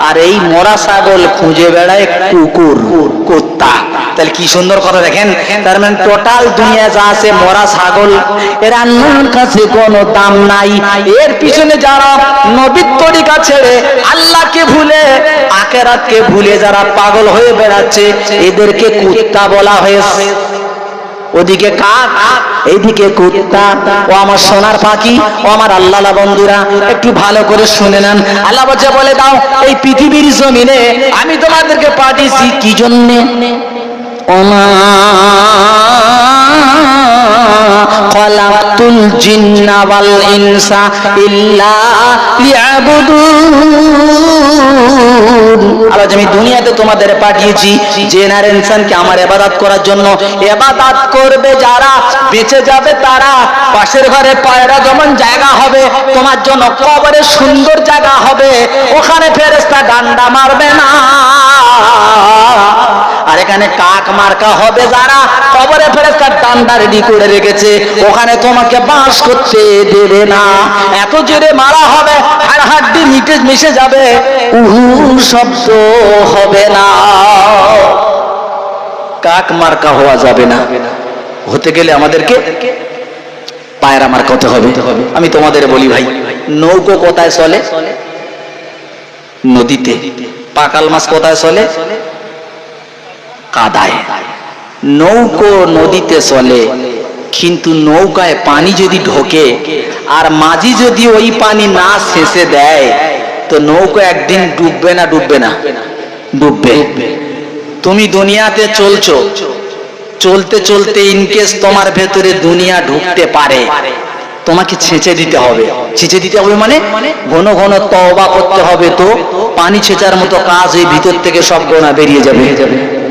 আর এই মরা ছাগল খুঁজে বেড়ায় কুকুর, কুত্তা। তাহলে কি সুন্দর কথা দেখেন। তার মানে টোটাল দুনিয়া যা আছে মরা ছাগল, এর আল্লাহর কাছে কোনো দাম নাই। এর পিছনে যারা নবীর তরিকা ছেড়ে আল্লাহকে ভুলে আখিরাতকে ভুলে যারা পাগল হয়ে বেড়াচ্ছে, এদেরকে কুত্তা বলা হয়েছে। ওদিকে কাক, এইদিকে কুত্তা। ও আমার সোনার পাখি, ও আমার আল্লাহ বন্ধুরা, একটু ভালো করে শুনে নেন। আল্লাহ বলে দাও, এই পৃথিবীর জমিনে আমি তোমাদেরকে পাঠিয়েছি কি জন্যে? ওমা খালাকতুল জিন্না ওয়াল ইনসা ইল্লা লিয়াবুদুন। আজ আমি দুনিয়াতে তোমাদের পাঠিয়েছি জিন আর ইনসানকে আমার ইবাদত করার জন্য। ইবাদত করবে যারা, বেঁচে যাবে তারা। পাশের ঘরে পায়রা যেমন জায়গা হবে, তোমার জন্য কবরে সুন্দর জায়গা হবে, ওখানে ফেরেশতা ডান্ডা মারবে না। আর এখানে কাক মার্কা হবে যারা, কবরে ফেরেশতা ডান্ডা রেডি করে রেখেছে, ওখানে তোমাকে বাস করতে দেবে না। এত জোরে মারা হবে, হাড় হাড্ডি মিশে যাবে, উহু শব্দ হবে না। কাক মার্কা হওয়া যাবে না। হতে গেলে আমাদেরকে পায়রা মার্কা হতে হবে। আমি তোমাদের বলি ভাই, নৌকো কোথায় চলে? নদীতে। পাকাল মাছ কোথায় চলে? কাদায়। নৌকো নদীতে চলে, কিন্তু নৌকায় পানি যদি ঢোকে আর মাঝি যদি ওই পানি না শেষে দেয়, তো নৌকো একদিন ডুববে না? ডুববে না? ডুববে। তুমি দুনিয়াতে চলছো, চলতে চলতে ইনকেস তোমার ভেতরে দুনিয়া ঢুকতে পারে, তোমাকে ছেঁচে দিতে হবে। ছেঁচে দিতে হবে মানে ঘন ঘন তওবা করতে হবে, তো পানি ছেঁচার মতো কাজ, এই ভিতর থেকে সব গোনা বেরিয়ে যাবে।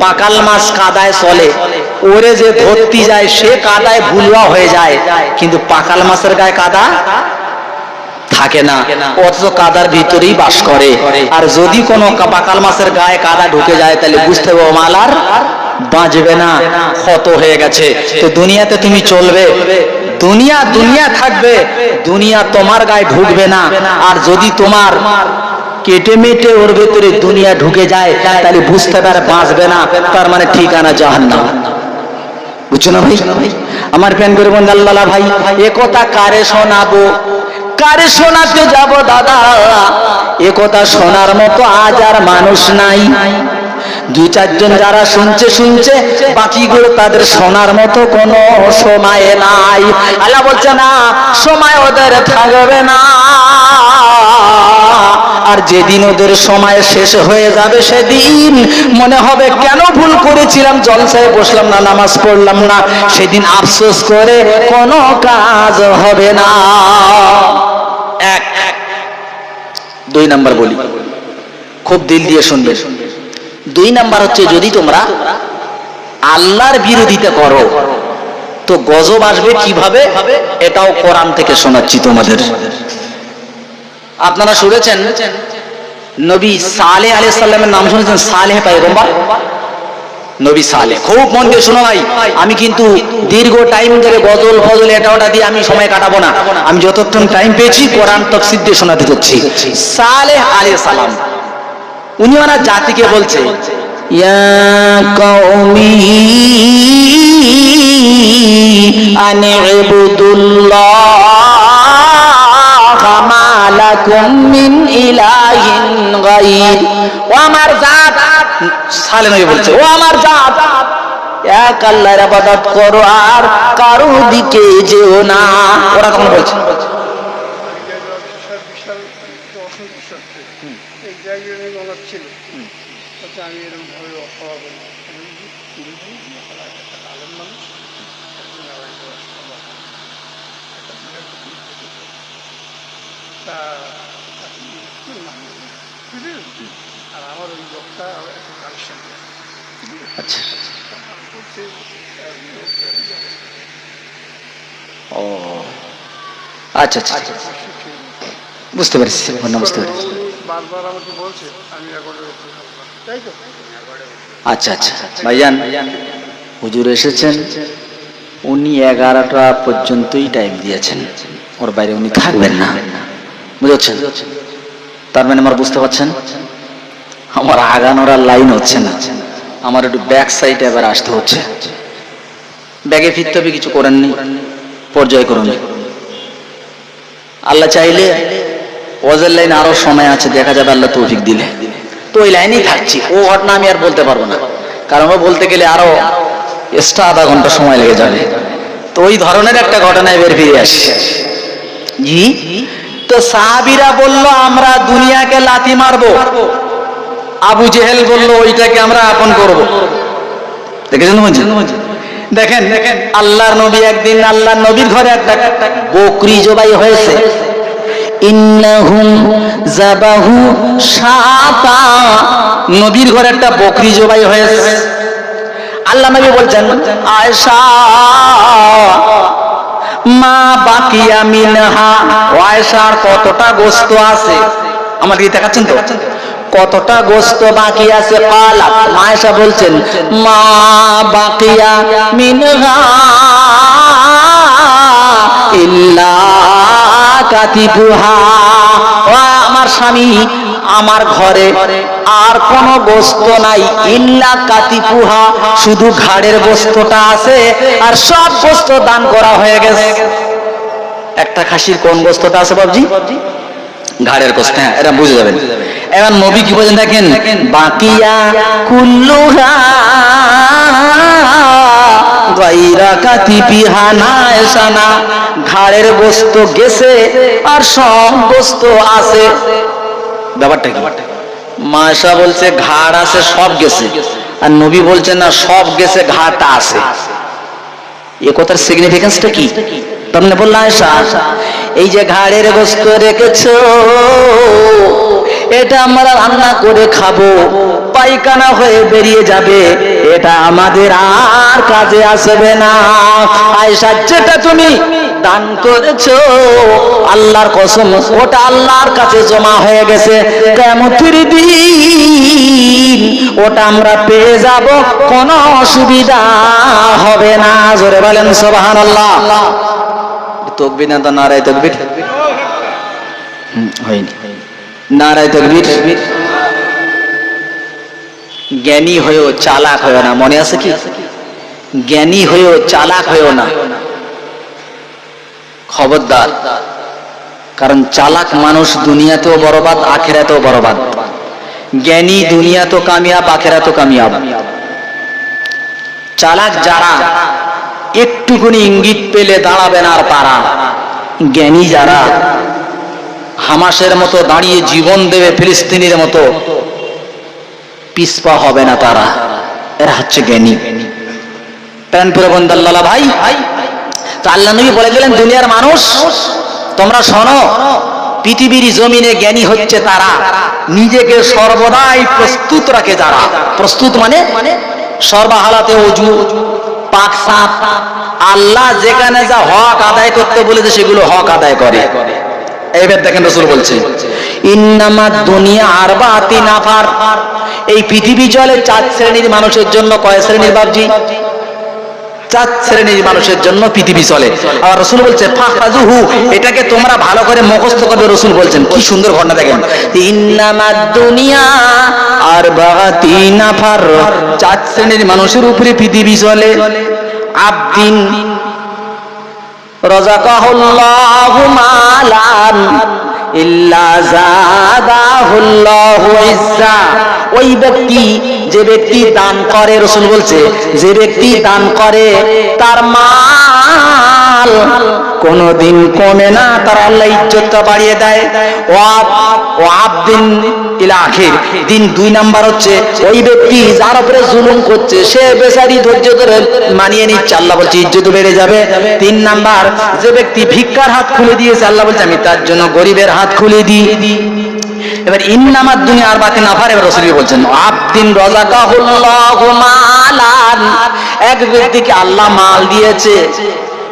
পাকাল মাছ কাদায় চলে, ওরে যে ধরতে যায় সে কাদায় ভুলুয়া হয়ে যায়, কিন্তু পাকাল মাছের গায়ে কাদা থাকে না, অথচ কাদার ভিতরেই বাস করে। আর যদি কোনো পাকাল মাছের গায়ে কাদা ঢুকে যায়, তাহলে বুঝতে হবে মাল আর বাঁচবে না, ক্ষত হয়ে গেছে। তো দুনিয়াতে তুমি চলবে, দুনিয়া দুনিয়া থাকবে, দুনিয়া তোমার গায়ে ঢুকবে না। আর যদি তোমার কেটে মেটে ওর ভেতরে দুনিয়া ঢুকে যায়, তাহলে বুঝতে পারে বাঁচবে না, তার মানে ঠিকানা জাহান্নাম। বুঝছো না ভাই? আমার প্যান করে বন্ধু আল্লাহ ভাই, এ কথা কারে শোনাবো, কারে শোনাতে যাব দাদা? এ কথা শোনার মতো আজ আর মানুষ নাই। দুই চারজন যারা শুনছে, বাকিগুলো তাদের শোনার মতো কোনো সময় নাই। আল্লাহ বলছে না, সময় ওদের থাকবে না। আর যেদিন ওদের সময় শেষ হয়ে যাবে, সেদিন মনে হবে কেন ভুল করেছিলাম, জলসায় বসলাম না, নামাজ পড়লাম না। সেদিন আফসোস করে কোনো কাজ হবে না। এক। দুই নাম্বার বলি, খুব দিল দিয়ে শুনবে। দুই নাম্বার হচ্ছে, যদি তোমরা আল্লাহর বিরোধিতা করো তো গজব আসবে কিভাবে, এটাও কোরআন থেকে শোনাচ্ছি তোমাদের। আপনারা শুনেছেন নবী সালেহ আলাইহিস সালামের নাম শুনেছেন? সালেহ পয়গম্বর, নবী সালেহ। খুব মন দিয়ে শোনো ভাই, আমি কিন্তু দীর্ঘ টাইম ধরে গজল ফজল এটা ওটা দিয়ে আমি সময় কাটাবো না। আমি যতক্ষণ টাইম পেয়েছি কোরআন তাফসীর দিয়ে শোনাতে যাচ্ছি। সালেহ আলাইহিস সালাম উনি ওনার জাতিকে বলছে, ইয়া কওমি আনি'বুদুল্লাহ মা লাকুম মিন ইলাহিন গায়র। ও আমার জাত, সালেহ নবী বলছে, ও আমার জাত, এক আল্লাহর ইবাদত করো আর কারো দিকে যেও না। ওরা তখন বলছে আমি এরকম ভাবে অভাবে আলেম মানুষ, আর আমার ওই লোকটা কালেকশন। আচ্ছা, ও আচ্ছা আচ্ছা, বুঝতে পারছি, বুঝতে পারছি। বারবার আমাকে বলছে আমি আচ্ছা আচ্ছা ভাইজান, হুজুর এসেছেন, উনি 11টা পর্যন্তই টাইম দিয়েছেন, ওর বাইরে উনি থাকবেন না, বুঝেছেন? তার মানে আমার বুঝতে পারছেন আমার আগানোর আর লাইন হচ্ছে না, আমার একটু ব্যাক সাইডে এবার আসতে হচ্ছে। ব্যাগে ফিরতে হবে, কিছু করেননি, পর্যায় করুন। আল্লাহ চাইলে ওয়াজের লাইন আরো সময় আছে, দেখা যাবে আল্লাহ তৌফিক দিলে। তো ওই লাইনেই থাকছি, ও ঘটনা আমি আর বলতে পারবো না, কারণ ও বলতে গেলে আরো এক্সট্রা আধা ঘন্টা সময় লেগে যাবে। তো ওই ধরনের একটা ঘটনায় বের ফিরে আসি। জি, তো সাহাবীরা বলল আমরা দুনিয়াকে লাথি মারবো, আবু জেহেল বলল ওইটাকে আমরা আপন করব। দেখেছেন দেখেন আল্লাহর নবী একদিন আল্লাহর নবীর ঘরে একটা বকরি জবাই হয়েছে। ইন্নাহুম যাবাহু শাতা, নবীর ঘরে একটা বকরি জবাই হয়েছে। আল্লাহ নবী বলছেন আয়েশা মা বাকিয়া মিনহা, আয়েশার কতটা গোশত আছে, আমার কি দেখাচ্ছেন তো কতটা গোশত বাকি আছে? কালা, আয়েশা বলছেন মা বাকিয়া মিনহা ইল্লা কাতিবুহা, আমার স্বামী আমার ঘরে আর কোনো গোশত নাই, ইল্লা কাতিবুহা, শুধু ঘাড়ের গোশতটা আছে, আর সব গোশত দান করা হয়ে গেছে। একটা খাসির কোন গোশতটা আছে বাবজি? ঘাড়ের গোশত, হ্যাঁ এটা বুঝে যাবেন। এবার নবী কি বলেন দেখেন, বাকিয়া কুল্লুহা গায়রা কাতিবিহা নায়সানা, ঘাড়ের গোশত গেছে আর সব গোশত আছে। ব্যাপারটা কি? মায়েশা বলছে ঘাড় আছে সব গেছে, আর নবী বলছেন না সব গেছে ঘাড়টা আছে। এ কথার সিগনিফিকেন্সটা কি? তাহলে বললাম আয়েশা এই যে ঘাড়ের গোশত রেখেছো, এটা আমরা রান্না করে খাবো, পায়খানা হয়ে বেরিয়ে যাবে, এটা আমাদের আর কাজে আসবে না। আয়েশা যেটা তুমি দান করেছো আল্লাহর কসম ওটা আল্লাহর কাছে জমা হয়ে গেছে, কিয়ামতের দিন ওটা আমরা পেয়ে যাব, কোনো অসুবিধা হবে না। জোরে বলেন সুবহানাল্লাহ। তাকবীর না, নারায়ে তাকবীর হয়নি, নারায়ে তাকবীর। জ্ঞানী হয়েও চালাক হয়েও না, মনে আছে কি? জ্ঞানী হয়েও চালাক হয়েও না, খবরদার। কারণ চালাক মানুষ দুনিয়াতেও বরবাদ, আখিরাতেও বরবাদ। জ্ঞানী দুনিয়াতেও কামিয়াব, আখিরাতেও কামিয়াব। চালাক যারা একটুকুনি ইঙ্গিত পেলে দাঁড়াবে না আর পারা, জ্ঞানী যারা হামাসের মতো দাঁড়িয়ে জীবন দেবে ফিলিস্তিনির মতো, পিছপা হবে না তারা, এরা হচ্ছে জ্ঞানী। প্রাণপুরে বন্দাল্লাহ ভাই, তো আল্লাহ নবী বলে গেলেন দুনিয়ার মানুষ তোমরা শোনো, পৃথিবীর জমিনে জ্ঞানী হচ্ছে তারা নিজেকে সর্বদাই প্রস্তুত রাখে। যারা প্রস্তুত মানে সর্বহালাতে ওযু পাক সাফ, আল্লাহ যেখানে যা হক আদায় করতে বলেছে সেগুলো হক আদায় করে। এইবার দেখেন রাসূল বলছে ইন্নামাদ দুনিয়া আরবাতি নাফার, এই পৃথিবী চলে 4 শ্রেণীর মানুষের জন্য। কয় শ্রেণীর বাবজি? 4 শ্রেণীর মানুষের জন্য পৃথিবী চলে। আর রাসূল বলছে ফাহাজুহু, এটাকে তোমরা ভালো করে মুখস্থ করবে। রাসূল বলছেন কি সুন্দর ঘটনা দেখেন, ইন্নামাদ দুনিয়া আরবাতি নাফার, 4 শ্রেণীর মানুষের উপরে পৃথিবী চলে। আবদিন রাযাকাহুল্লাহু মালান ইল্লা যাদাহুল্লাহু ইজ্জা, ওই ব্যক্তি যে ব্যক্তি দান করে, রাসূল বলছে যে ব্যক্তি দান করে তার মাল কোনদিন কমে না, তার আল্লাহ ইজ্জতটা বাড়িয়ে দেয়। ও আবদিন ইলা আখির দিন। 2 নাম্বার হচ্ছে ওই ব্যক্তি যার উপরে জুলুম করছে, সে বেচারি ধৈর্য ধরে মানিয়ে নিচ্ছে, আল্লাহ বলছে ইজ্জত বেড়ে যাবে। 3 নাম্বার যে ব্যক্তি ভিক্ষার হাত খুলে দিয়েছে, আল্লাহ বলছে আমি তার জন্য গরিবের হাত খুলে দিই। এবার ইন্নামাদ দুনিয়া আরবাতি নাফার, এবার রাসূল বলছেন আবদিন রাযাকাহুল্লাহু মালান, এক ব্যক্তিকে আল্লাহ মাল দিয়েছে।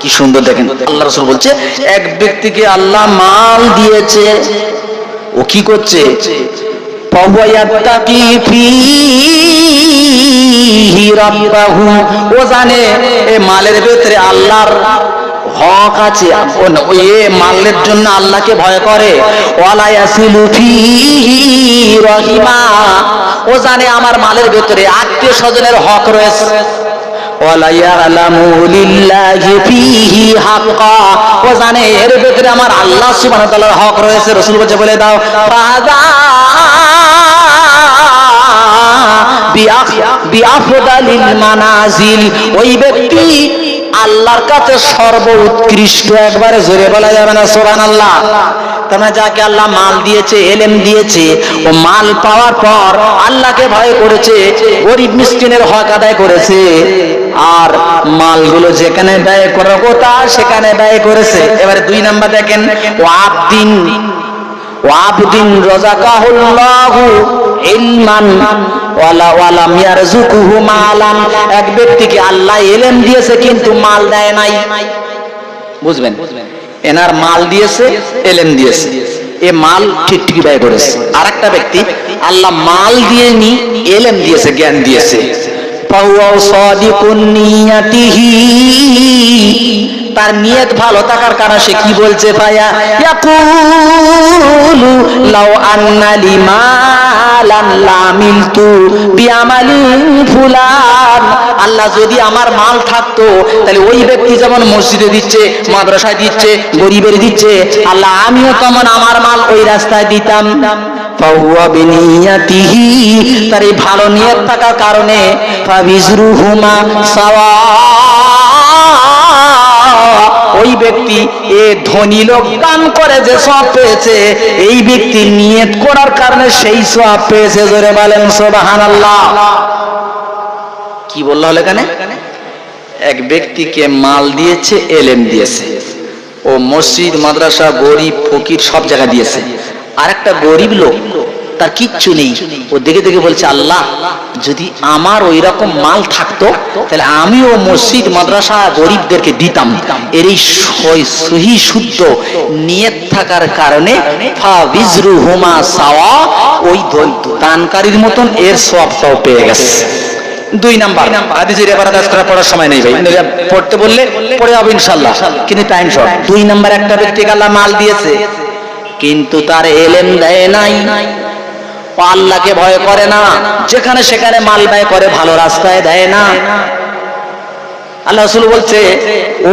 কি সুন্দর দেখেন, আল্লাহ রাসূল বলছে এক ব্যক্তিকে আল্লাহ মাল দিয়েছে, ও কি করছে? ফাওয়ায়াত্তাকি ফীহি রাব্বাহু, ও জানে এই মালের ভিতরে আল্লাহর হক আছে, ওই মালের জন্য আল্লাহকে ভয় করে। ওয়ালা ইয়াসিলু ফীহি রাহিমা, ও জানে আমার মালের ভিতরে আত্মীয় স্বজনের হক রয়েছে। ওয়ালা ইয়ালামু লিল্লাহি ফীহি হাক্কা, ও জানে এর ভিতরে আমার আল্লাহ সুবহানাহু ওয়া তাআলার হক রয়েছে। রাসূল বলছে বলে দাও ফাদা বিআফদালিল মানাজিল, ওই ব্যক্তি আল্লাহর কাছে সর্বোৎকৃষ্ট। একবারে জোরে বলা যাবে না সুবহানাল্লাহ। তোমরা যাকে আল্লাহ মাল দিয়েছে, এলেম দিয়েছে, ও মাল পাওয়ার পর আল্লাহকে ভয় করেছে, গরিব মিসকিনের হক আদায় করেছে, আর মালগুলো যেখানে ব্যয় করার কথা সেখানে ব্যয় করেছে। এবারে 2 নাম্বার দেখেন, ওয়াবদিন রাযাকাহুল্লাহু ইলমান ওয়ালা মিয়ারযুকুহু মালান, এক ব্যক্তিকে আল্লাহ ইলম দিয়েছে কিন্তু মাল দেয় নাই। বুঝবেন, এনার মাল দিয়েছে, ইলম দিয়েছে, এ মাল ঠিক ঠিক ব্যয় করেছে। আরেকটা ব্যক্তি আল্লাহ মাল দিয়েনি, ইলম দিয়েছে, জ্ঞান দিয়েছে, ফাহুয়া সাদিকুন নিয়াতিহি, তার নিয়ত ভালো থাকার কারণে সে কি বলছে, ফায়া ইয়াকুলু লাউ আন্না লিমালান লামিলতু বিআমালি ফুলান, আল্লাহ যদি আমার মাল থাকতো তাহলে ওই ব্যক্তি যেমন মসজিদে দিচ্ছে, মাদ্রাসায় দিচ্ছে, গরিবের দিচ্ছে, আল্লাহ আমিও তেমন আমার মাল ওই রাস্তায় দিতাম। ফাহুয়া বিনিয়াতিহি, তার এই ভালো নিয়ত থাকার কারণে ফাবিজরুহুমা সাওয়া, ওই ব্যক্তি এ ধনী লোক দান করে যে সওয়াব পেয়েছে, এই ব্যক্তি নিয়ত করার কারণে সেই সওয়াব পেয়েছে। জোরে বলেন সুবহানাল্লাহ। কি বললো হলো এখানে? এক ব্যক্তিকে মাল দিয়েছে, এলেম দিয়েছে, ও মসজিদ, মাদ্রাসা, গরিব, ফকির সব জায়গা দিয়েছে। আর একটা গরিব লোক, তার কিচ্ছু নেই, ও দেখে দেখে বলছে আল্লাহ যদি আমার ওই রকম মাল থাকতো তাহলে আমিও মসজিদ, মাদ্রাসা, গরিবদেরকে দিতাম। এর এই সহি শুদ্ধ নিয়ত থাকার কারণে ফাবিজরুহুমা সাওয়া, ওই দানকারীর মতন এর সওয়াবটাও পেয়ে গেছে। 2 নাম্বার, হাদিসের এবারে আদাস করার পড়ার সময় নেই ভাই, পড়তে বললে পড়ে যাবো ইনশাআল্লাহ, কিন্তু টাইম শর্ট। 2 নাম্বার, একটা ব্যক্তিকে আল্লাহ মাল দিয়েছে কিন্তু তার ইলম দেয় নাই, ও আল্লাহকে ভয় করে না, যেখানে সেখানে মাল ব্যয় করে, ভালো রাস্তায় দেয় না। আল্লাহ রাসূল বলছে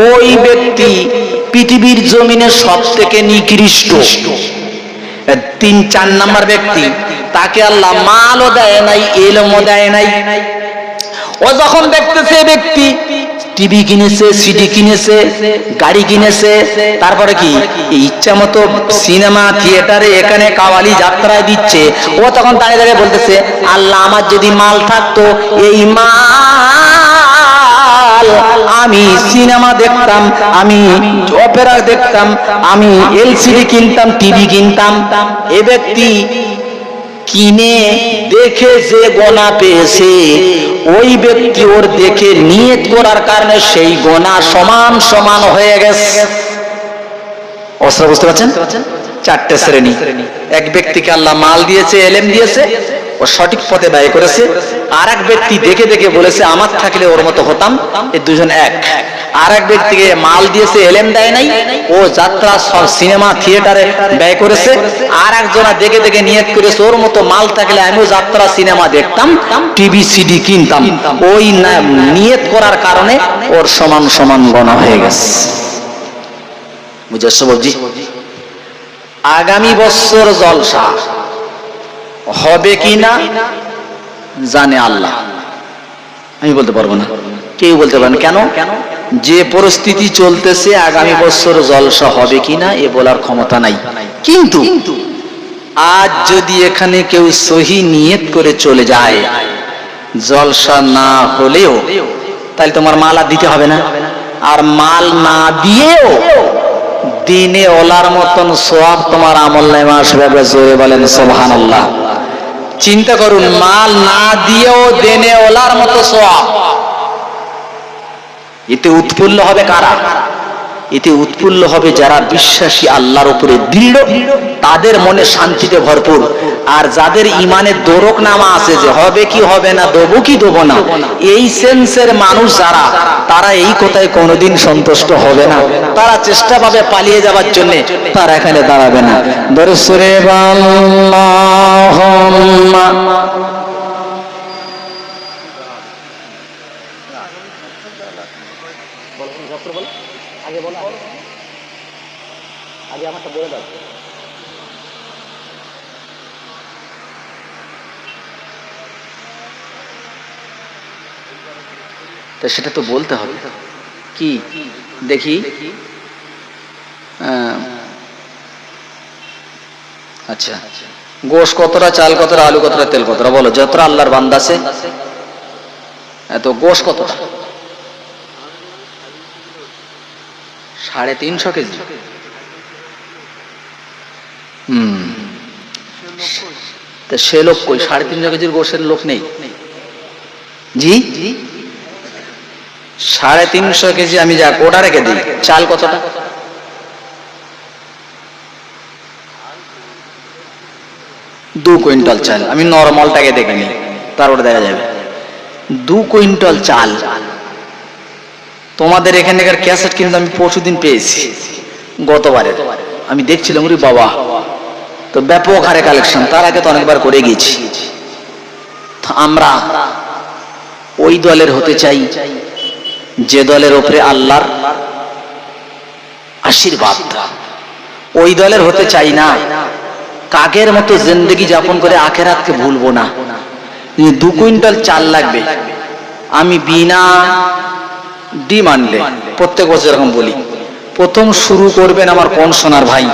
ওই ব্যক্তি পৃথিবীর জমিনে সবথেকে নিকৃষ্ট। 3-4 নাম্বার ব্যক্তি, তাকে আল্লাহ মালও দেয় নাই, ইলমও দেয় নাই। ও যখন দেখতেছে ব্যক্তি টিভি কিনেছে, সিডি কিনেছে, গাড়ি কিনেছে, তারপরে কি ইচ্ছা মতো সিনেমা থিয়েটারে এখানে কাওয়ালি যাত্রায় দিচ্ছে, ও তখন দাঁড়িয়ে দাঁড়িয়ে বলতেছে আল্লাহ আমার যদি মাল থাকতো, এই মাল আমি সিনেমা দেখতাম, আমি অপেরা দেখতাম, আমি এলসিডি কিনতাম, টিভি কিনতাম। এ ব্যক্তি কিনে দেখে যে গোনা পেয়েছে, ওই ব্যক্তি ওর দেখে নিয়ত করার কারণে সেই গোনা সমান সমান হয়ে গেছে। অবস্থা বুঝতে পারছেন? 4টে শ্রেণী। এক ব্যক্তিকে আল্লাহ মাল দিয়েছে, ইলম দিয়েছে, ও সঠিক পথে ব্যয় করেছে। আর এক ব্যক্তি দেখে দেখে বলেছে আমার থাকলে ওর মতো হতাম, এই দুজন এক। আর এক ব্যক্তিকে মাল দিয়েছে, ইলম দেয় নাই, ও যাত্রা, সব সিনেমা থিয়েটারে ব্যয় করেছে। আর একজনা দেখে দেখে নিয়ত করেছে ওর মতো মাল থাকলে আমিও যাত্রা, সিনেমা দেখতাম, টিভি সিডি কিনতাম। ওই নিয়ত করার কারণে ওর সমান সমান গোনা হয়ে গেছে। বুঝেছো বাবজি? আগামী বছর জলসা হবে কিনা জানে আল্লাহ, আমি বলতে পারবো না, কেউ বলতে পারেন। কেন? যে পরিস্থিতি চলতেছে আগামী বছর জলসা হবে কিনা এ বলার ক্ষমতা নাই। কিন্তু আজ যদি এখানে কেউ সহি নিয়ত করে চলে যায়, জলসা না হলেও তাহলে তোমার মাল আর দিতে হবে না। আর মাল না দিয়েও দিনে ওলার মতন সওয়াব তোমার আমলনামায় আসবে। জোরে বলেন সুবহানাল্লাহ। চিন্তা করুন, মাল না দিয়েও দিনে ওলার মতো সওয়াব। এতে উৎফুল্ল হবে কারা? এতে উৎফুল্ল হবে যারা বিশ্বাসী, আল্লাহর উপরে দৃঢ়, তাদের মনে শান্তিতে ভরপুর। আর যাদের ইমানের দরক নামা আছে যে হবে কি হবে না, দেবো কি দেবো না, এই সেন্সের মানুষ যারা, তারা এই কথায় কোনোদিন সন্তুষ্ট হবে না, তারা চেষ্টা পাবে পালিয়ে যাবার জন্য, তারা এখানে দাঁড়াবে না। দরসুরে আল্লাহুম্মা তো সেটা তো বলতে হবে কি দেখি। আচ্ছা, গোশ কতটা, চাল কতটা, আলু কতটা, তেল কতটা, বলো যতটা আল্লাহর বান্দা আছে। এত গোশ কতটা? 350 কেজি। তা সে লোক কই? 350 কেজির গোশের লোক নেই জি। 350 কেজি আমি যা কোটা রেখে দিই। চাল কতটা? 2 কুইন্টাল চাল। আমি নরমালটাকে দেখে নিই, তারপরে দেখা যাবে। 2 কুইন্টাল চাল। তোমাদের এখানকার ক্যাসেট কিন্তু আমি পরশুদিন পেয়েছি, গতবারে আমি দেখছিলাম, ওরে বাবা, তো ব্যাপক হারে কালেকশন। তার আগে তো অনেকবার করে গেছি। আমরা ওই দলের হতে চাই যে দলের উপরে আল্লাহর আশীর্বাদ। ওই দলের হতে চাই না কাকের মতো জিন্দেগি যাপন করে আখেরাতকে ভুলবো না। 2 কুইন্টাল চাল লাগবে। আমি বিনা ডিমান্ডে প্রত্যেক বছর এরকম বলি, প্রথম শুরু করবেন আমার কোন সোনার ভাই,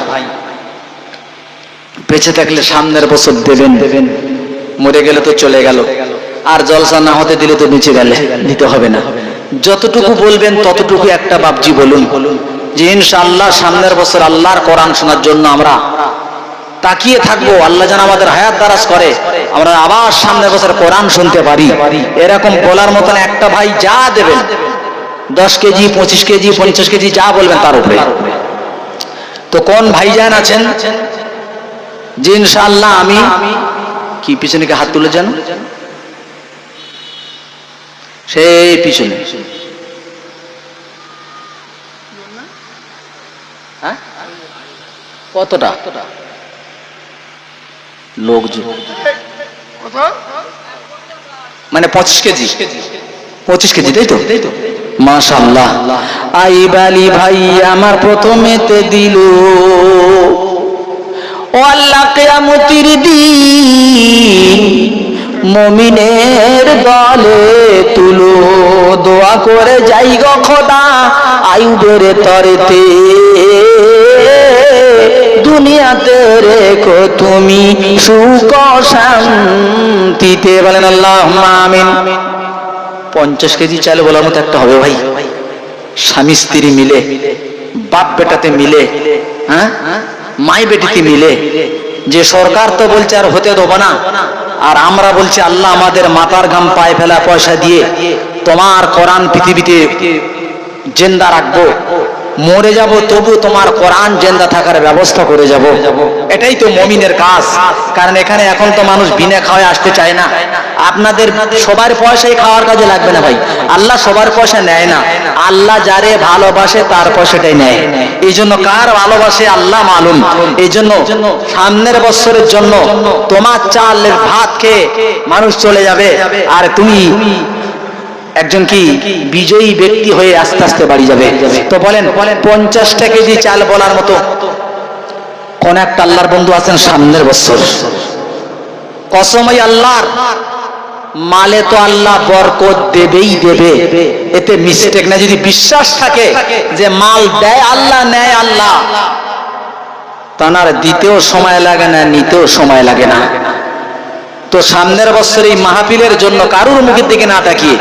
বেঁচে থাকলে সামনের বছর দেবেন, মরে গেলে তো চলে গেল, আর জলসা না হতে দিলে তো বেঁচে গেলে দিতে হবে না। যতটুকু বলবেন ততটুকু একটা বাপজি বলুন যে ইনশাআল্লাহ সামনের বছর আল্লাহর কোরআন শোনার জন্য আমরা তাকিয়ে থাকবো। আল্লাহ যেন আমাদের হায়াত দারাজ করে, আমরা আবার সামনের বছর কোরআন শুনতে পারি। এরকম বলার মতন একটা ভাই যা দেবেন, 10 কেজি, 25 কেজি, 50 কেজি, যা বলবেন তার উপরে। তো কোন ভাইজান আছেন যে ইনশাআল্লাহ আমি কি পিছনে কি হাত তুলে যান, সেই পিছনে কতটা লোকজন, মানে 25 কেজি, 25 কেজি, তাই তো? মাশাআল্লাহ। আইবালি ভাই আমার প্রথমেতে দিল, ও আল্লাহ কিয়ামতের দিন মুমিনের দলে তুলো, দোয়া করে যাই গো খোদা আইয়ুবের তরেতে, দুনিয়াতে রেখো তুমি সুখ শান্তিতে। বলেন আল্লাহুম্মা আমিন। 50 কেজি চাল বলার মতো একটা হবে ভাই, স্বামী স্ত্রী মিলে, বাপ বেটাতে মিলে, হ্যাঁ, মাই বেটিতে মিলে। যে সরকার তো বলছে আর হতে দেবো না, আর আমরা বলছি আল্লাহ আমাদের মাথার ঘাম পায়ে ফেলা পয়সা দিয়ে তোমার কোরআন পৃথিবীতে জিন্দা রাখবো, মরে যাব তবু তোমার কোরআন জিন্দা থাকার ব্যবস্থা করে যাব। এটাই তো মুমিনের কাজ। কারণ এখানে এখন তো মানুষ বিনা খাওয়ায় আসতে চায় না। আপনাদের সবার পয়সাই খাওয়ার কাজে লাগবে না ভাই, আল্লাহ সবার পয়সা নেয় না, আল্লাহ যারে ভালোবাসে তার পয়সাটাই নেয়। এই জন্য কার ভালোবাসে আল্লাহ মালুম। এই জন্য সামনের বছরের জন্য তোমার চালের ভাত খেয়ে মানুষ চলে যাবে, আর তুমি একজন কি বিজয়ী ব্যক্তি হয়ে আস্তে আস্তে বাড়ি যাবে। তো বলেন 50 কেজি চাল বলার মতো কোন একটা আল্লাহর বন্ধু আছেন সামনের বছর? কসমই আল্লাহর, মালে তো আল্লাহ বরকত দেবেই দেবে, এতে মিস্টেক না। যদি বিশ্বাস থাকে যে মাল দেয় আল্লাহ, নেয় আল্লাহ, তার দিতেও সময় লাগে না, নিতেও সময় লাগে না। তো সামনের বছর এই মাহফিলের জন্য কারুর মুখের দিকে না তাকিয়ে